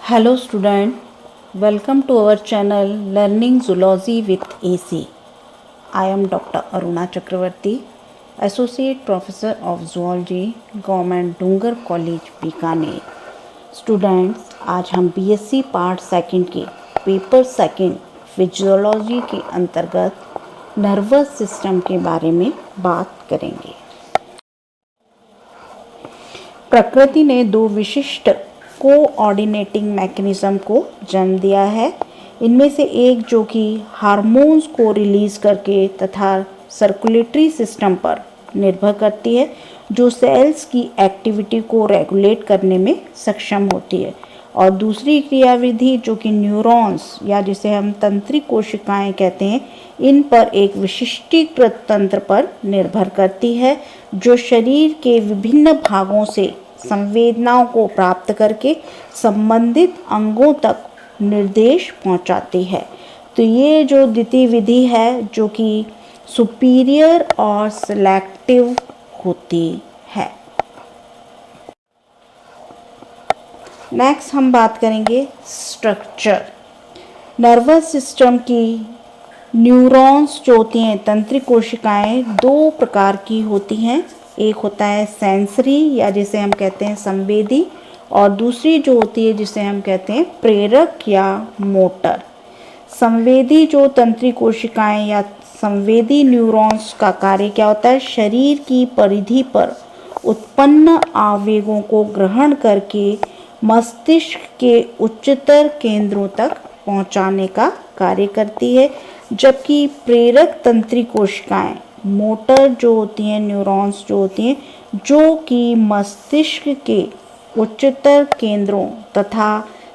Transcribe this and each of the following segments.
Hello student, welcome to our channel Learning Zoology with AC. I am Dr. Aruna Chakravarti, Associate Professor of Zoology, Government Dungar College, Bikaner. Students, आज हम BSc part second के paper second physiology के अंतर्गत nervous system के बारे में बात करेंगे. प्रकृति ने दो विशिष्ट कोऑर्डिनेटिंग मैकेनिज्म को जन्म दिया है. इनमें से एक जो कि हार्मोन्स को रिलीज करके तथा सर्कुलेटरी सिस्टम पर निर्भर करती है, जो सेल्स की एक्टिविटी को रेगुलेट करने में सक्षम होती है, और दूसरी क्रियाविधि जो कि न्यूरॉन्स या जिसे हम तंत्रिक कोशिकाएं कहते हैं, इन पर एक विशिष्टीकृत तंत्र पर निर्भर करती है, जो शरीर के विभिन्न भागों से संवेदनाओं को प्राप्त करके संबंधित अंगों तक निर्देश पहुंचाती है. तो ये जो द्वितीय विधि है जो कि सुपीरियर और सिलेक्टिव होती है. नेक्स्ट हम बात करेंगे स्ट्रक्चर. नर्वस सिस्टम की न्यूरॉन्स जो होती हैं, तंत्रिक कोशिकाएं, दो प्रकार की होती हैं. एक होता है सेंसरी या जिसे हम कहते हैं संवेदी, और दूसरी जो होती है जिसे हम कहते हैं प्रेरक या मोटर. संवेदी जो तंत्रिक कोशिकाएं या संवेदी न्यूरॉन्स का कार्य क्या होता है? शरीर की परिधि पर उत्पन्न आवेगों को ग्रहण करके मस्तिष्क के उच्चतर केंद्रों तक पहुंचाने का कार्य करती है, जबकि प्रेरक तंत्रिक कोशिकाएं मोटर जो होती हैं, न्यूरॉन्स जो होती हैं, जो कि मस्तिष्क के उच्चतर केंद्रों तथा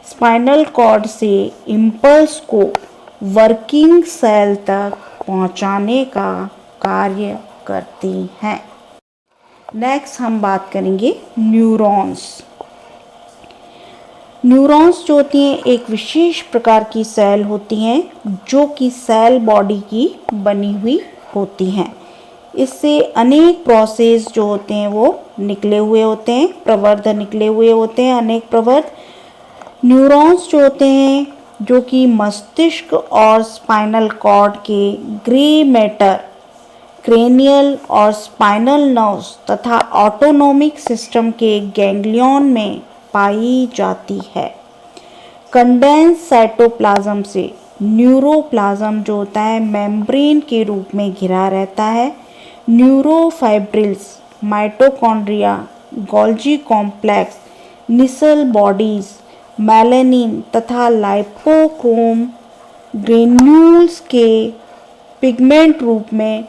स्पाइनल कॉर्ड से इम्पल्स को वर्किंग सेल तक पहुंचाने का कार्य करती हैं. नेक्स्ट हम बात करेंगे न्यूरॉन्स. न्यूरॉन्स जो होती हैं एक विशेष प्रकार की सेल होती हैं जो कि सेल बॉडी की बनी हुई होती हैं. इससे अनेक प्रोसेस जो होते हैं वो निकले हुए होते हैं, प्रवर्ध निकले हुए होते हैं, अनेक प्रवर्ध. न्यूरॉन्स जो होते हैं जो कि मस्तिष्क और स्पाइनल कॉर्ड के ग्रे मैटर, क्रेनियल और स्पाइनल नर्व्स तथा ऑटोनोमिक सिस्टम के गैंग्लियन में पाई जाती है. कंडेंस साइटोप्लाज्म से न्यूरोप्लाज्म जो होता है मेम्ब्रेन के रूप में घिरा रहता है. Neurofibrils, mitochondria, Golgi complex, Nissl bodies, melanin तथा लाइपोक्रोम ग्रेन्यूल्स के पिगमेंट रूप में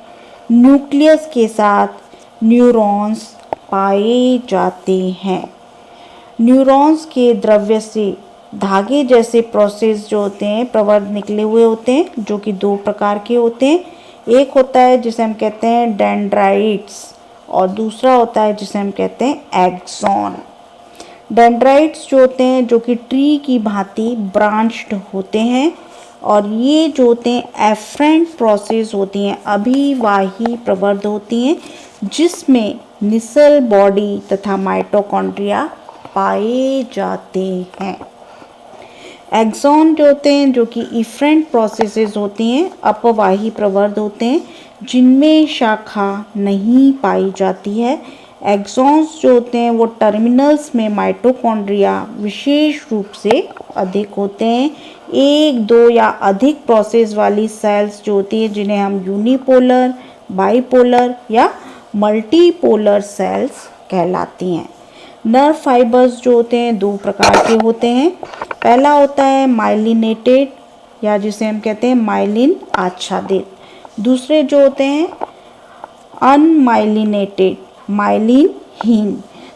न्यूक्लियस के साथ न्यूरॉन्स पाए जाते हैं. न्यूरॉन्स के द्रव्य से धागे जैसे प्रोसेस जो होते हैं प्रवर्ध निकले हुए होते हैं, जो कि दो प्रकार के होते हैं. एक होता है जिसे हम कहते हैं डेंड्राइट्स, और दूसरा होता है जिसे हम कहते हैं एक्सॉन. डेंड्राइट्स जो होते हैं जो कि ट्री की भांति ब्रांच्ड होते हैं, और ये जो होते हैं एफरेंट प्रोसेस होती हैं, अभिवाही प्रवर्ध होती हैं, जिसमें निसल बॉडी तथा माइटोकॉन्ड्रिया पाए जाते हैं. एक्सॉन जो होते हैं जो कि इफरेंट प्रोसेसेस होती हैं, अपवाही प्रवर्ध होते हैं, जिनमें शाखा नहीं पाई जाती है. एक्सॉन्स जो होते हैं वो टर्मिनल्स में माइटोकॉन्ड्रिया विशेष रूप से अधिक होते हैं. एक, दो या अधिक प्रोसेस वाली सेल्स जो होती हैं जिन्हें हम यूनिपोलर, बाइपोलर या मल्टीपोलर सेल्स कहलाती हैं. नर्व फाइबर्स जो होते हैं दो प्रकार के होते हैं. पहला होता है माइलिनेटेड या जिसे हम कहते हैं माइलिन आच्छादित. दूसरे जो होते हैं अनमाइलिनेटेड, माइलिनहीन.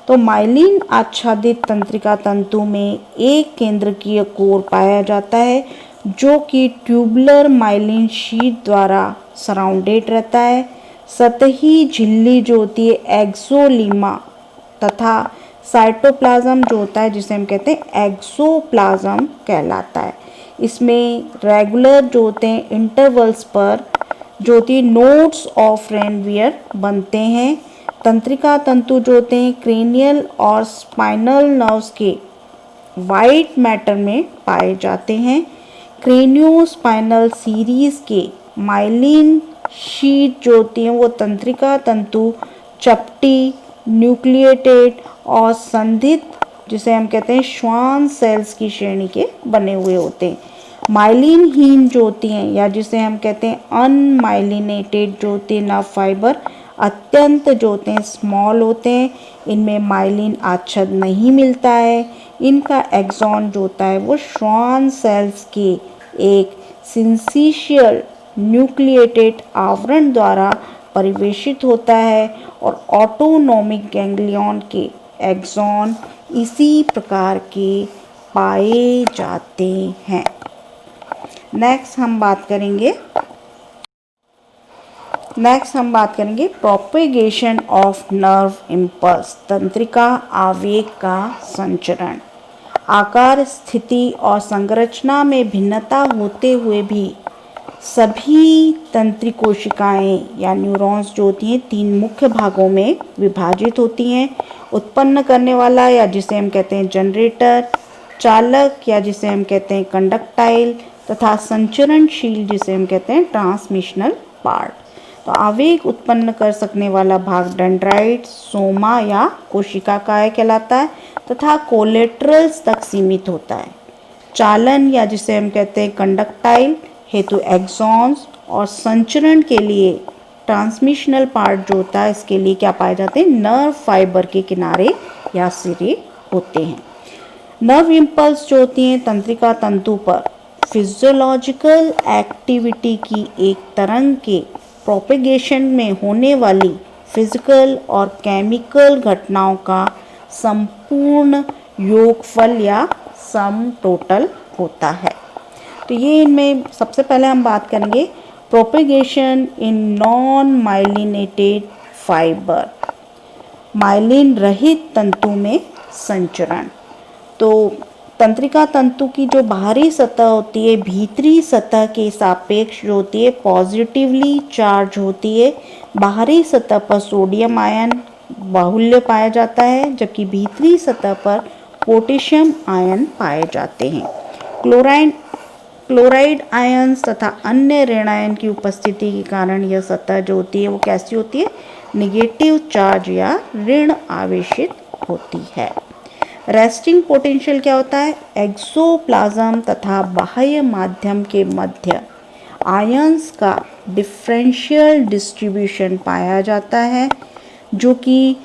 तो माइलिन आच्छादित तंत्रिका तंतु में एक केंद्रकीय कोर पाया जाता है जो कि ट्यूबुलर माइलिन शीट द्वारा सराउंडेड रहता है. सतही झिल्ली जो होती है एक्सोलीमा, तथा साइटोप्लाज्म जो होता है जिसे हम कहते हैं एक्सोप्लाज्म कहलाता है. इसमें रेगुलर जो होते हैं इंटरवल्स पर जो होती है नोड्स ऑफ रेनवियर बनते हैं. तंत्रिका तंतु जो होते हैं क्रेनियल और स्पाइनल नर्व्स के वाइट मैटर में पाए जाते हैं। क्रेनियोस्पाइनल सीरीज के माइलिन शीट जो होती हैं वो तंत्रिका तंतु चपटी, न्यूक्लिएटेड और संधित, जिसे हम कहते हैं श्वान सेल्स की श्रेणी के बने हुए होते हैं। माइलिनहीन जो होती हैं या जिसे हम कहते हैं अनमाइलिनेटेड जो होते हैं नर्व फाइबर अत्यंत जो होते हैं स्मॉल होते हैं। इनमें माइलिन आच्छाद नहीं मिलता है। इनका एक्सॉन जो होता है वो श्वान सेल्स के एक सिंसिशियल न्यूक्लिएटेड आवरण द्वारा परिवेशित होता है और ऑटोनोमिक गैंग्लियन के एक्सॉन इसी प्रकार के पाए जाते हैं। नेक्स्ट हम बात करेंगे प्रोपेगेशन ऑफ नर्व इम्पल्स, तंत्रिका आवेग का संचरण। आकार, स्थिति और संरचना में भिन्नता होते हुए भी सभी तंत्रिक कोशिकाएं या न्यूरॉन्स जो होती हैं 3 मुख्य भागों में विभाजित होती हैं। उत्पन्न करने वाला या जिसे हम कहते हैं जनरेटर, चालक या जिसे हम कहते हैं कंडक्टाइल तथा संचरणशील जिसे हम कहते हैं ट्रांसमिशनल पार्ट। तो आवेग उत्पन्न कर सकने वाला भाग डेंड्राइट, सोमा या कोशिका काय कहलाता है तथा कोलेट्रल्स तक सीमित होता है। चालन या जिसे हम कहते हैं कंडक्टाइल हेतु एक्सॉन्स और संचरण के लिए ट्रांसमिशनल पार्ट जो होता है इसके लिए क्या पाए जाते हैं नर्व फाइबर के किनारे या सिरे होते हैं। नर्व इम्पल्स जो होती हैं तंत्रिका तंतु पर फिजियोलॉजिकल एक्टिविटी की एक तरंग के प्रोपेगेशन में होने वाली फिजिकल और केमिकल घटनाओं का संपूर्ण योगफल या सम टोटल होता है। तो ये इनमें सबसे पहले हम बात करेंगे propagation in non myelinated fibre, myelin रहित तंतु में संचरण। तो तंत्रिका तंतु की जो बाहरी सतह होती है भीतरी सतह के सापेक्ष जो होती है पॉजिटिवली चार्ज होती है। बाहरी सतह पर सोडियम आयन बाहुल्य पाया जाता है जबकि भीतरी सतह पर पोटेशियम आयन पाए जाते हैं। क्लोराइड आयंस तथा अन्य ऋण आयन की उपस्थिति के कारण यह सतह जो होती है वो कैसी होती है निगेटिव चार्ज या ऋण आवेशित होती है। रेस्टिंग पोटेंशियल क्या होता है एक्सोप्लाज्म तथा बाह्य माध्यम के मध्य आयंस का डिफरेंशियल डिस्ट्रीब्यूशन पाया जाता है जो कि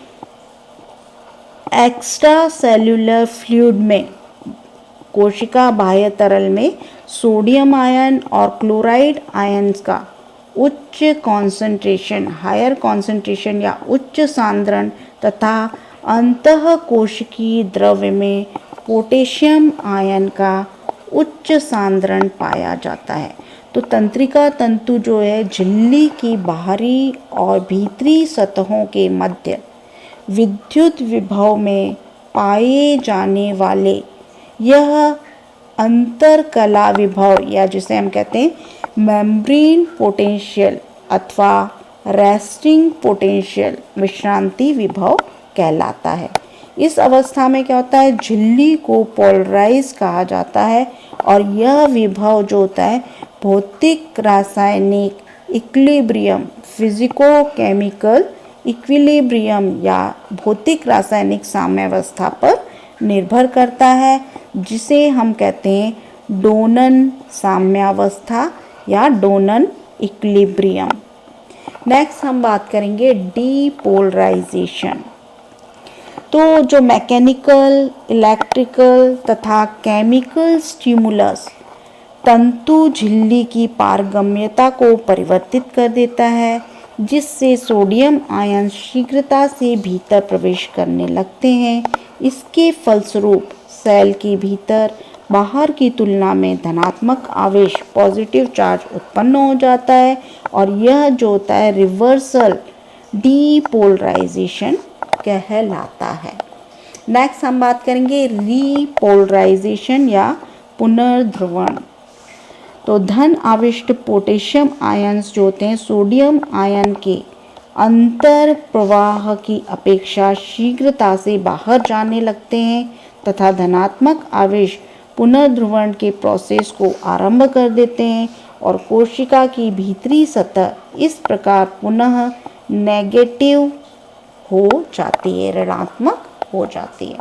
एक्स्ट्रा सेल्यूलर फ्लूइड में कोशिका बाह्य तरल में सोडियम आयन और क्लोराइड आयंस का उच्च कॉन्सेंट्रेशन हायर कॉन्सेंट्रेशन या उच्च सांद्रण तथा अंतः कोशिकीय द्रव्य में पोटेशियम आयन का उच्च सांद्रण पाया जाता है। तो तंत्रिका तंतु जो है झिल्ली की बाहरी और भीतरी सतहों के मध्य विद्युत विभव में पाए जाने वाले यह अंतरकला विभव या जिसे हम कहते हैं मेम्ब्रेन पोटेंशियल अथवा रेस्टिंग पोटेंशियल विश्रांति विभव कहलाता है। इस अवस्था में क्या होता है झिल्ली को पोलराइज कहा जाता है और यह विभव जो होता है भौतिक रासायनिक इक्विलिब्रियम फिजिको केमिकल इक्विलिब्रियम या भौतिक रासायनिक साम्यावस्था पर निर्भर करता है जिसे हम कहते हैं डोनन साम्यावस्था या डोनन इक्विलिब्रियम। नेक्स्ट हम बात करेंगे डीपोलराइजेशन। तो जो मैकेनिकल, इलेक्ट्रिकल तथा केमिकल स्टिमुलस तंतु झिल्ली की पारगम्यता को परिवर्तित कर देता है जिससे सोडियम आयन शीघ्रता से भीतर प्रवेश करने लगते हैं। इसके फलस्वरूप सेल के भीतर बाहर की तुलना में धनात्मक आवेश पॉजिटिव चार्ज उत्पन्न हो जाता है और यह जो होता है रिवर्सल डीपोलराइजेशन कहलाता है। नेक्स्ट हम बात करेंगे रीपोलराइजेशन या पुनर्ध्रुवण। तो धन आविष्ट पोटेशियम आयन्स जो होते हैं सोडियम आयन के अंतर प्रवाह की अपेक्षा शीघ्रता से बाहर जाने लगते हैं तथा धनात्मक आवेश पुनर्ध्रुवण के प्रोसेस को आरंभ कर देते हैं और कोशिका की भीतरी सतह इस प्रकार पुनः नेगेटिव हो जाती है, ऋणात्मक हो जाती है।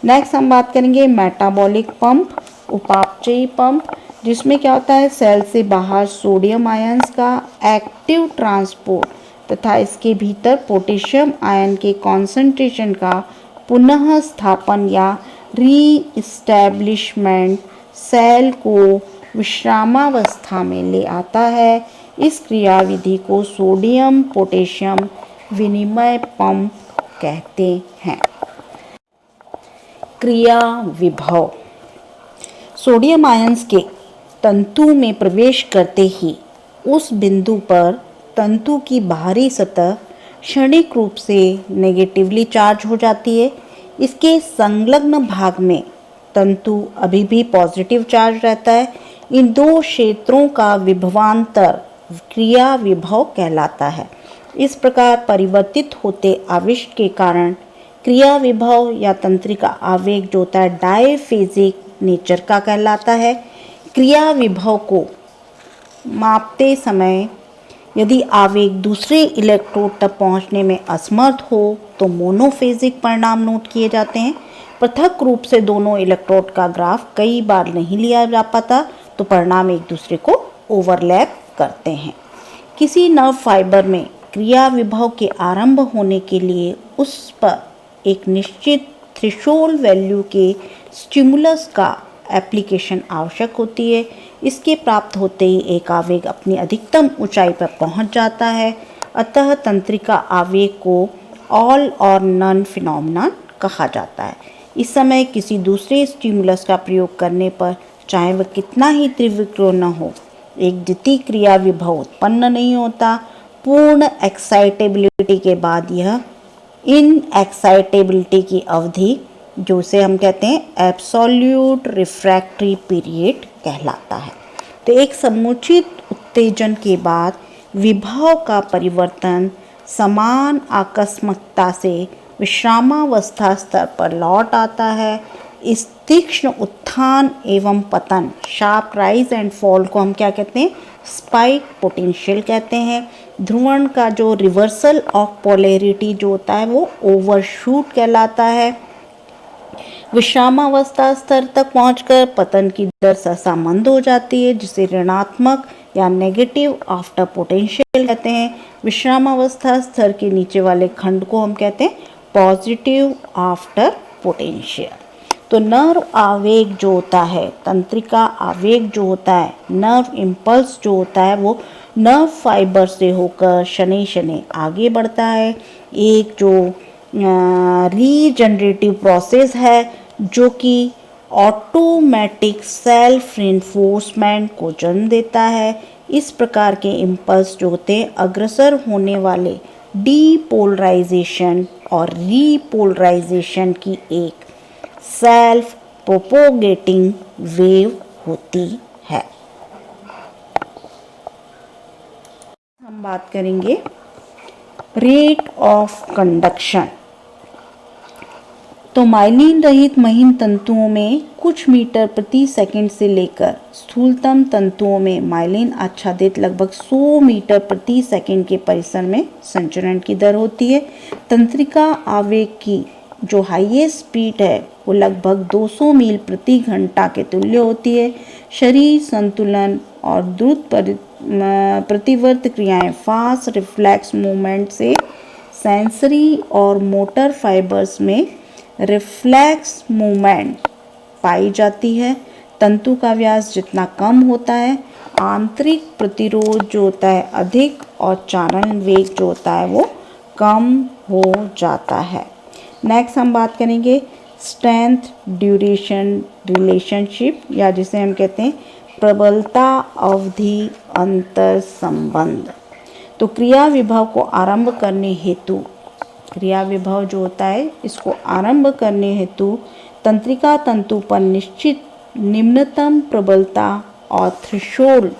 नेक्स्ट हम बात करेंगे मेटाबॉलिक पंप, उपापचयी पंप, जिसमें क्या होता है, सेल से बाहर सोडियम आयंस का एक्टिव ट्रांसपोर्ट तथा इसके भीतर पोटेशियम आयन के कॉन्सेंट्रेशन का पुनः स्थापन या रीइस्टैब्लिशमेंट सेल को विश्रामावस्था में ले आता है। इस क्रियाविधि को सोडियम पोटेशियम विनिमय पंप कहते हैं। क्रिया विभव, सोडियम आयंस के तंतु में प्रवेश करते ही उस बिंदु पर तंतु की बाहरी सतह क्षणिक रूप से नेगेटिवली चार्ज हो जाती है। इसके संलग्न भाग में तंतु अभी भी पॉजिटिव चार्ज रहता है। इन दो क्षेत्रों का विभवांतर क्रिया विभव कहलाता है। इस प्रकार परिवर्तित होते आवेश के कारण क्रिया विभव या तंत्रिका आवेग जो होता है डायफेजिक नेचर का कहलाता है। क्रिया विभव को मापते समय यदि आवेग दूसरे इलेक्ट्रोड तक पहुंचने में असमर्थ हो तो मोनोफेजिक परिणाम नोट किए जाते हैं। पृथक रूप से दोनों इलेक्ट्रोड का ग्राफ कई बार नहीं लिया जा पाता तो परिणाम एक दूसरे को ओवरलैप करते हैं। किसी नर्व फाइबर में क्रिया विभव के आरंभ होने के लिए उस पर एक निश्चित थ्रेशोल्ड वैल्यू के स्टिमुलस का एप्लीकेशन आवश्यक होती है। इसके प्राप्त होते ही एक आवेग अपनी अधिकतम ऊंचाई पर पहुंच जाता है। अतः तंत्रिका आवेग को ऑल और नन फिनोमेनन कहा जाता है। इस समय किसी दूसरे स्टिमुलस का प्रयोग करने पर चाहे वह कितना ही तीव्र क्यों न हो, एक द्वितीय क्रिया विभव उत्पन्न नहीं होता। पूर्ण एक्साइटेबिलिटी के बाद यह इन एक्साइटेबिलिटी की अवधि, जो से हम कहते हैं एब्सोल्यूट रिफ्रैक्टरी पीरियड कहलाता है। तो एक समुचित उत्तेजन के बाद विभव का परिवर्तन समान आकस्मिकता से विश्रामावस्था स्तर पर लौट आता है। इस तीक्ष्ण उत्थान एवं पतन, शार्प राइज एंड फॉल को हम क्या कहते हैं, स्पाइक पोटेंशियल कहते हैं। ध्रुवण का जो रिवर्सल ऑफ पोलैरिटी जो होता है वो ओवरशूट कहलाता है। विश्रामावस्था स्तर तक पहुंचकर पतन की दर सहसा मंद हो जाती है, जिसे ऋणात्मक या नेगेटिव आफ्टर पोटेंशियल कहते हैं। विश्रामावस्था स्तर के नीचे वाले खंड को हम कहते हैं पॉजिटिव आफ्टर पोटेंशियल। तो नर्व आवेग जो होता है, तंत्रिका आवेग जो होता है, नर्व इम्पल्स जो होता है वो नर्व फाइबर से होकर शनै शनै आगे बढ़ता है। एक जो रीजनरेटिव प्रोसेस है जो कि ऑटोमेटिक सेल्फ रिइंफोर्समेंट को जन्म देता है। इस प्रकार के इम्पल्स जो होते हैं अग्रसर होने वाले डीपोलराइजेशन और रीपोलराइजेशन की एक सेल्फ प्रोपोगेटिंग वेव होती है। हम बात करेंगे रेट ऑफ कंडक्शन। तो माइलिन रहित महीन तंतुओं में कुछ मीटर प्रति सेकंड से लेकर स्थूलतम तंतुओं में माइलिन आच्छादित लगभग 100 मीटर प्रति सेकंड के परिसर में संचरण की दर होती है। तंत्रिका आवेग की जो हाईएस्ट स्पीड है वो लगभग 200 मील प्रति घंटा के तुल्य होती है। शरीर संतुलन और द्रुत प्रतिवर्त क्रियाएं, फास्ट रिफ्लेक्स मूवमेंट से सेंसरी और मोटर फाइबर्स में रिफ्लेक्स मूवमेंट पाई जाती है। तंतु का व्यास जितना कम होता है, आंतरिक प्रतिरोध जो होता है अधिक और चालन वेग जो होता है वो कम हो जाता है। नेक्स्ट हम बात करेंगे स्ट्रेंथ ड्यूरेशन रिलेशनशिप, या जिसे हम कहते हैं प्रबलता अवधि अंतर संबंध। तो क्रिया विभव को आरंभ करने हेतु, क्रिया विभव जो होता है इसको आरंभ करने हेतु तंत्रिका तंतु पर निश्चित निम्नतम प्रबलता और थ्रेशोल्ड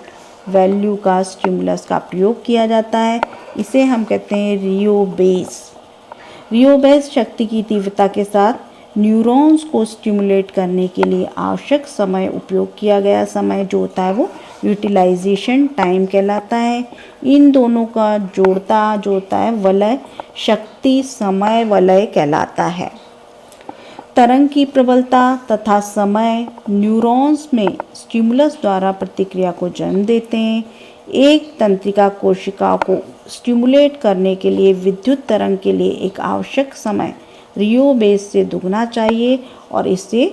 वैल्यू का स्टिमुलस का प्रयोग किया जाता है। इसे हम कहते हैं रियोबेस। रियोबेस शक्ति की तीव्रता के साथ न्यूरॉन्स को स्टिमुलेट करने के लिए आवश्यक समय उपयोग किया गया समय जो होता है वो यूटिलाइजेशन टाइम कहलाता है। इन दोनों का जोड़ता जो होता है वलय शक्ति समय वलय कहलाता है। तरंग की प्रबलता तथा समय न्यूरॉन्स में स्टिमुलस द्वारा प्रतिक्रिया को जन्म देते हैं। एक तंत्रिका कोशिका को स्टिमुलेट करने के लिए विद्युत तरंग के लिए एक आवश्यक समय रियो बेस से दुगना चाहिए और इसे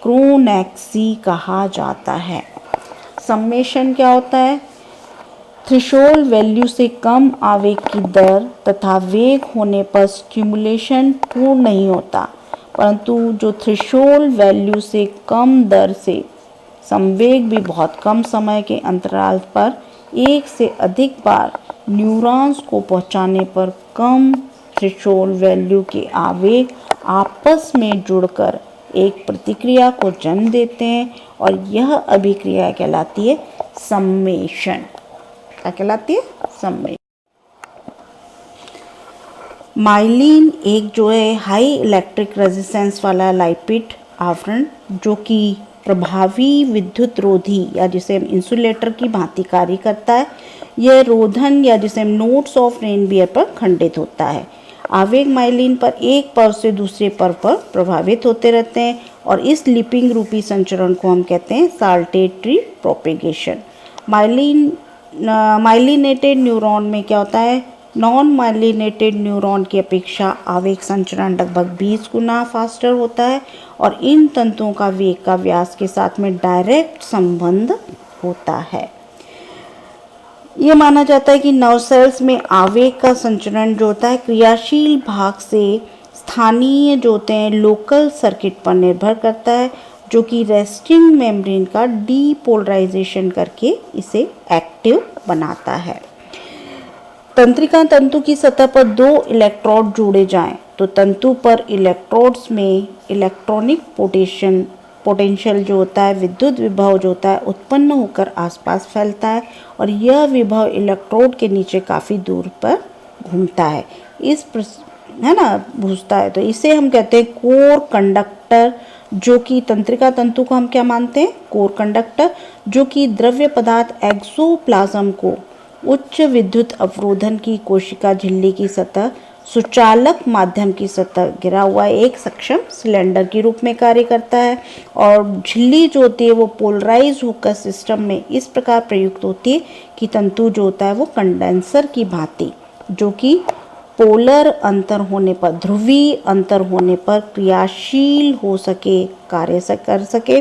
क्रोनैक्सी कहा जाता है। सम्मेशन क्या होता है? थ्रेशोल्ड वैल्यू से कम आवेग की दर तथा वेग होने पर स्टिमुलेशन पूर्ण नहीं होता, परंतु जो थ्रेशोल्ड वैल्यू से कम दर से संवेग भी बहुत कम समय के अंतराल पर एक से अधिक बार न्यूरॉन्स को पहुंचाने पर कम थ्रेशोल्ड वैल्यू के आवेग आपस में जुड़कर एक प्रतिक्रिया को जन्म देते हैं और यह अभिक्रिया कहलाती है सम्मेशन। क्या कहलाती है? सम्मेशन। माइलिन एक जो है हाई इलेक्ट्रिक रेजिस्टेंस वाला लाइपिड आवरण जो कि प्रभावी विद्युत रोधी या जिसे हम इंसुलेटर की भांति कार्य करता है। यह रोधन या जिसे हम नोट्स ऑफ रेनबियर पर खंडित होता है। आवेग माइलिन पर एक पर्व से दूसरे पर्व पर प्रभावित होते रहते हैं और इस लिपिंग रूपी संचरण को हम कहते हैं साल्टेटरी प्रोपेगेशन। माइलिनेटेड न्यूरॉन में क्या होता है? नॉन माइलिनेटेड न्यूरॉन की अपेक्षा आवेग संचरण लगभग 20 गुना फास्टर होता है और इन तंतुओं का वेग का व्यास के साथ में डायरेक्ट संबंध होता है। ये माना जाता है कि नर्व सेल्स में आवेग का संचरण जो होता है क्रियाशील भाग से स्थानीय जो होते हैं लोकल सर्किट पर निर्भर करता है जो कि रेस्टिंग मेम्ब्रेन का डीपोलराइजेशन करके इसे एक्टिव बनाता है। तंत्रिका तंतु की सतह पर दो इलेक्ट्रोड जोड़े जाएं तो तंतु पर इलेक्ट्रोड्स में इलेक्ट्रॉनिक पोटेंशियल जो होता है विद्युत विभव जो होता है उत्पन्न होकर आसपास फैलता है और यह विभव इलेक्ट्रोड के नीचे काफ़ी दूर पर घूमता है घूमता है तो इसे हम कहते हैं कोर कंडक्टर जो कि तंत्रिका तंतु को हम क्या मानते हैं? कोर कंडक्टर जो कि द्रव्य पदार्थ एक्सोप्लाज्म को उच्च विद्युत अवरोधन की कोशिका झिल्ली की सतह सुचालक माध्यम की सतह गिरा हुआ एक सक्षम सिलेंडर के रूप में कार्य करता है और झिल्ली जो होती है वो पोलराइज होकर सिस्टम में इस प्रकार प्रयुक्त होती है कि तंतु जो होता है वो कंडेंसर की भांति जो कि पोलर अंतर होने पर ध्रुवीय अंतर होने पर क्रियाशील हो सके कार्य कर सके।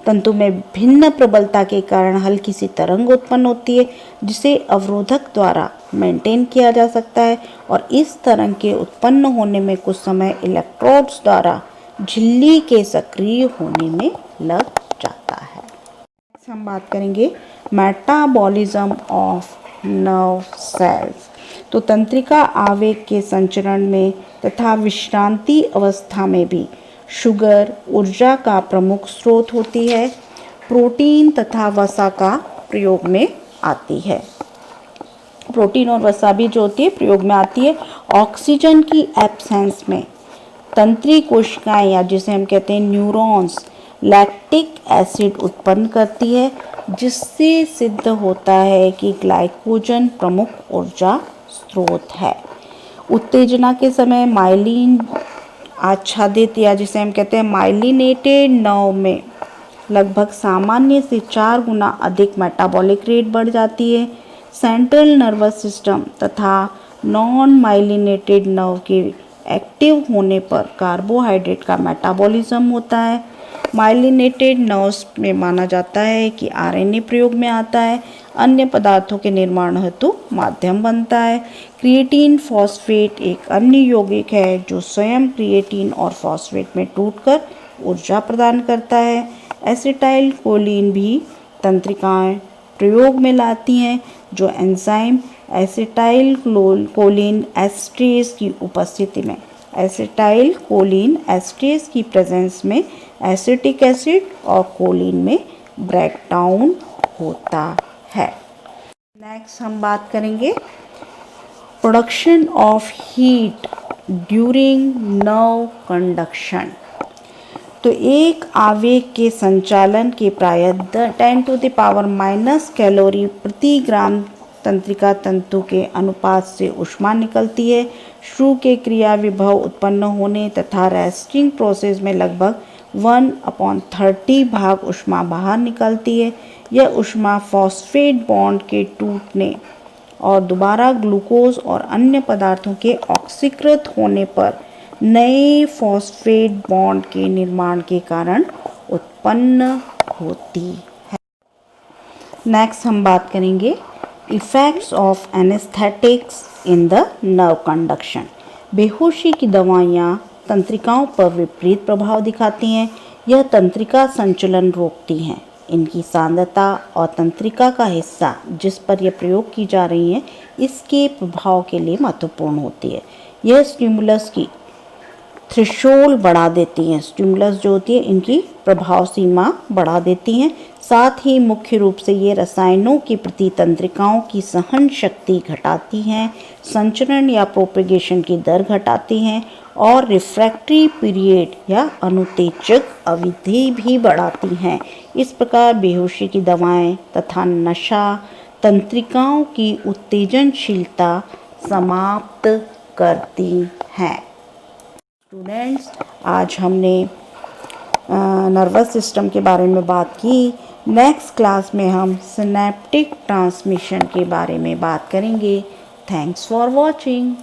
तंतु में भिन्न प्रबलता के कारण हल्की सी तरंग उत्पन्न होती है जिसे अवरोधक द्वारा मेंटेन किया जा सकता है और इस तरंग के उत्पन्न होने में कुछ समय इलेक्ट्रोड्स द्वारा झिल्ली के सक्रिय होने में लग जाता है। हम बात करेंगे मेटाबॉलिज्म ऑफ नर्व सेल्स। तो तंत्रिका आवेग के संचरण में तथा विश्रांति अवस्था में भी शुगर ऊर्जा का प्रमुख स्रोत होती है। प्रोटीन तथा वसा का प्रयोग में आती है। प्रोटीन और वसा भी जो होती है प्रयोग में आती है। ऑक्सीजन की एब्सेंस में तंत्री कोशिकाएं या जिसे हम कहते हैं न्यूरॉन्स लैक्टिक एसिड उत्पन्न करती है जिससे सिद्ध होता है कि ग्लाइकोजन प्रमुख ऊर्जा स्रोत है। उत्तेजना के समय माइलिन आच्छादित या जिसे हम कहते हैं माइलिनेटेड नर्व में लगभग सामान्य से 4 गुना अधिक मेटाबॉलिक रेट बढ़ जाती है। सेंट्रल नर्वस सिस्टम तथा नॉन माइलिनेटेड नर्व के एक्टिव होने पर कार्बोहाइड्रेट का मेटाबॉलिज्म होता है। माइलिनेटेड नर्व्स में माना जाता है कि आरएनए प्रयोग में आता है। अन्य पदार्थों के निर्माण हेतु माध्यम बनता है। क्रिएटिन फॉस्फेट एक अन्य यौगिक है जो स्वयं क्रिएटिन और फॉस्फेट में टूटकर ऊर्जा प्रदान करता है। एसिटाइल कोलिन भी तंत्रिकाएं प्रयोग में लाती हैं जो एंजाइम एसिटाइल कोलिन एस्ट्रेज की उपस्थिति में एसिटाइल कोलिन एस्ट्रेज की प्रेजेंस में एसिटिक एसिड और कोलिन में ब्रेकडाउन होता है। नेक्स्ट हम बात करेंगे production of heat during nerve conduction. तो एक आवेग के संचालन के प्राय 10⁻⁻⁻ कैलोरी प्रति ग्राम तंत्रिका तंतु के अनुपात से ऊष्मा निकलती है। शुरू के क्रिया विभव उत्पन्न होने तथा रेस्टिंग प्रोसेस में लगभग 1/30 भाग ऊष्मा बाहर निकलती है। यह ऊष्मा फॉस्फेट बॉन्ड के टूटने और दोबारा ग्लूकोज और अन्य पदार्थों के ऑक्सीकृत होने पर नए फॉस्फेट बॉन्ड के निर्माण के कारण उत्पन्न होती है। नेक्स्ट हम बात करेंगे effects of anaesthetics in the nerve conduction. बेहोशी की दवाइयाँ तंत्रिकाओं पर विपरीत प्रभाव दिखाती हैं। यह तंत्रिका संचलन रोकती हैं। इनकी सांद्रता और तंत्रिका का हिस्सा जिस पर यह प्रयोग की जा रही है इसके प्रभाव के लिए महत्वपूर्ण होती है। यह स्टिमुलस की थ्रेशोल्ड बढ़ा देती हैं। स्टिमुलस जो होती है इनकी प्रभाव सीमा बढ़ा देती हैं। साथ ही मुख्य रूप से ये रसायनों के प्रति तंत्रिकाओं की सहन शक्ति घटाती हैं, संचरण या प्रोपेगेशन की दर घटाती हैं और रिफ्रैक्टरी पीरियड या अनुतेजक अवधि भी बढ़ाती हैं। इस प्रकार बेहोशी की दवाएं तथा नशा तंत्रिकाओं की उत्तेजनशीलता समाप्त करती हैं। स्टूडेंट्स, आज हमने नर्वस सिस्टम के बारे में बात की। नेक्स्ट क्लास में हम सिनेप्टिक ट्रांसमिशन के बारे में बात करेंगे। Thanks for watching.